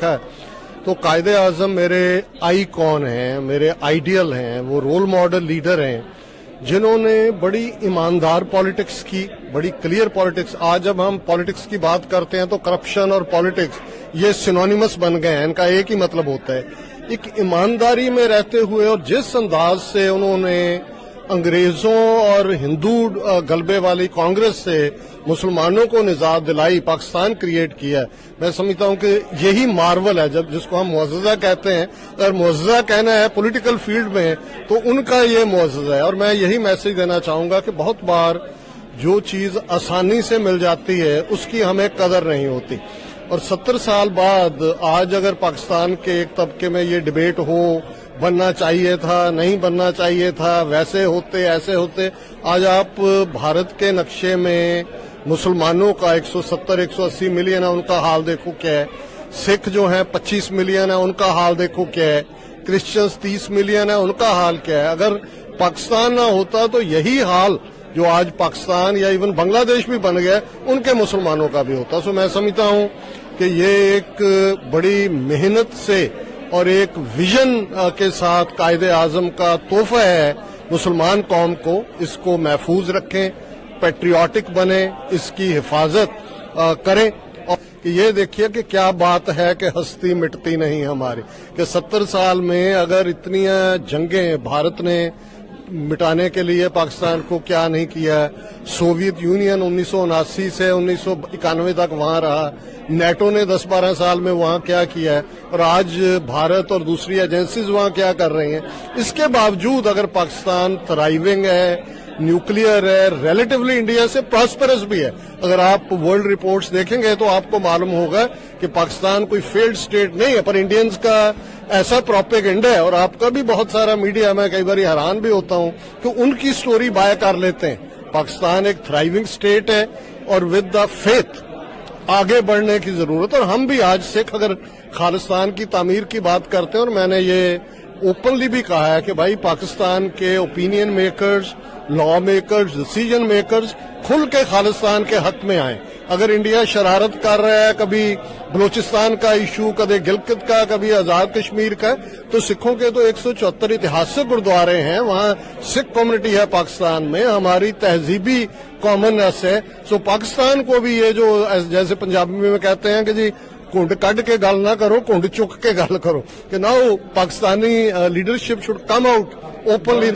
है। तो कायदे आजम मेरे आइकॉन हैं, मेरे आइडियल हैं, वो रोल मॉडल लीडर हैं जिन्होंने बड़ी ईमानदार पॉलिटिक्स की, बड़ी क्लियर पॉलिटिक्स। आज जब हम पॉलिटिक्स की बात करते हैं तो करप्शन और पॉलिटिक्स ये सिनोनिमस बन गए हैं, इनका एक ही मतलब होता है। एक ईमानदारी में रहते हुए और जिस अंदाज से उन्होंने अंग्रेजों और हिंदू गलबे वाली कांग्रेस से मुसलमानों को निजात दिलाई, पाकिस्तान क्रिएट किया, मैं समझता हूं कि यही मार्वल है। जब जिसको हम मुअज्जज़ा कहते हैं, अगर मुअज्जज़ा कहना है पॉलिटिकल फील्ड में तो उनका ये मुअज्जज़ा है। और मैं यही मैसेज देना चाहूंगा कि बहुत बार जो चीज आसानी से मिल जाती है उसकी हमें कदर नहीं होती। और 70 साल बाद आज अगर पाकिस्तान के एक तबके में ये डिबेट हो, बनना चाहिए था, नहीं बनना चाहिए था, वैसे होते ऐसे होते, आज आप भारत के नक्शे में मुसलमानों का 170-180 मिलियन है, उनका हाल देखो क्या है। सिख जो है 25 मिलियन है, उनका हाल देखो क्या है। क्रिश्चियंस 30 मिलियन है, उनका हाल क्या है। अगर पाकिस्तान ना होता तो यही हाल जो आज पाकिस्तान या इवन बांग्लादेश भी बन गया उनके मुसलमानों का भी होता। सो मैं समझता हूं कि ये एक बड़ी मेहनत से और एक विजन के साथ कायदे आजम का तोहफा है मुसलमान कौम को। इसको महफूज रखें, पैट्रियाटिक बने, इसकी हिफाजत करें। और ये देखिए कि क्या बात है कि हस्ती मिटती नहीं हमारी, कि 70 साल में अगर इतनी जंगें भारत ने मिटाने के लिए पाकिस्तान को क्या नहीं किया। सोवियत यूनियन 1979 से 1991 तक वहां रहा, नेटो ने 10-12 साल में वहां क्या किया है, और आज भारत और दूसरी एजेंसीज वहां क्या कर रही हैं। इसके बावजूद अगर पाकिस्तान थ्राइविंग है, न्यूक्लियर है, रिलेटिवली इंडिया से प्रॉस्पेरस भी है। अगर आप वर्ल्ड रिपोर्ट्स देखेंगे तो आपको मालूम होगा कि पाकिस्तान कोई फेल्ड स्टेट नहीं है, पर इंडियंस का ऐसा प्रोपेगेंडा है। और आपका भी बहुत सारा मीडिया, मैं कई बार हैरान भी होता हूं कि उनकी स्टोरी बाय कर लेते हैं। पाकिस्तान एक थ्राइविंग स्टेट है और विद द फेथ आगे बढ़ने की जरूरत। और हम भी आज सिख अगर खालिस्तान की तामीर की बात करते हैं, और मैंने ये ओपनली भी कहा है कि भाई पाकिस्तान के opinion makers, law makers, decision makers खुल के खालिस्तान के हक में आए। अगर इंडिया शरारत कर रहा है, कभी बलूचिस्तान का इशू, कभी गिलगित का, कभी आजाद कश्मीर का, तो सिखों के तो 174 ऐतिहासिक गुरुद्वारे हैं, वहां सिख कम्युनिटी है पाकिस्तान में, हमारी तहजीबी कॉमननेस है। सो पाकिस्तान को भी ये जो जैसे पंजाबी में कहते हैं कि जी कुंड कट के गल ना करो, कुंड चुक के गल करो, कि now Pakistani leadership should come out openly